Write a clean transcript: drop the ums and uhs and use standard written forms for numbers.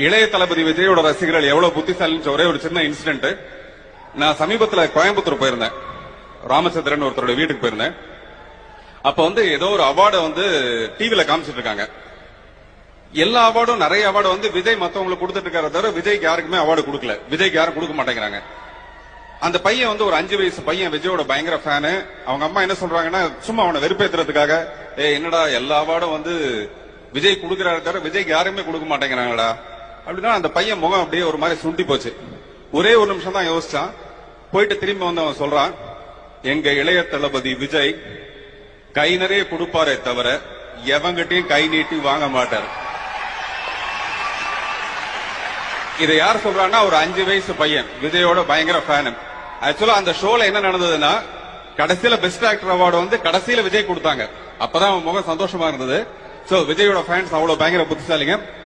இளைய தளபதி விஜயோட ரசிகர்கள் எவ்வளவு புத்திசாலின்னு ஒரே ஒரு சின்ன இன்சிடென்ட். நான் சமீபத்தில் கோயம்புத்தூர் போயிருந்தேன். ராமச்சந்திரன் ஒருத்தரோட வீட்டுக்கு போயிருந்தேன். அப்ப ஏதோ ஒரு அவார்டை டிவில காமிச்சிட்டு இருக்காங்க. எல்லா அவார்டும் நிறைய அவார்டு விஜய் மத்தவங்களுக்கு கொடுத்துட்டு இருக்காரு தவிர விஜய்க்கு யாருக்குமே அவார்டு கொடுக்கல. விஜய்க்கு யாரும் கொடுக்க மாட்டேங்கிறாங்க. அந்த பையன் ஒரு 5 வயசு பையன் விஜயோட பயங்கர ஃபேனு. அவங்க அம்மா என்ன சொல்றாங்கன்னா, சும்மா அவனை வெறுப்பேத்துறதுக்காக, என்னடா எல்லா அவார்டும் விஜய் கொடுக்கிறாரு தவிர விஜய்க்கு யாருமே கொடுக்க மாட்டேங்கிறாங்கடா அப்படின்னா அந்த பையன் முகம் அப்படியே ஒரு மாதிரி சுண்டி போச்சு. ஒரே ஒரு நிமிஷம் தான் யோசிச்சான். போயிட்டு திரும்பி அவன் சொல்றான், எங்க இளைய தளபதி விஜய் கை நிறைய கொடுப்பாரே தவிர எவங்கிட்டையும் கை நீட்டி வாங்க மாட்டார். இதை யார் சொல்றான்னா, ஒரு 5 வயசு பையன் விஜயோட பயங்கர ஃபேனு. ஆக்சுவலா அந்த ஷோல என்ன நடந்ததுன்னா, கடைசியில பெஸ்ட் ஆக்டர் அவார்டு கடைசியில விஜய் கொடுத்தாங்க. அப்பதான் அவன் முகம் சந்தோஷமா இருந்தது. சோ விஜயோட ஃபேன்ஸ் அவ்வளவு பயங்கர புத்திசாலிங்க.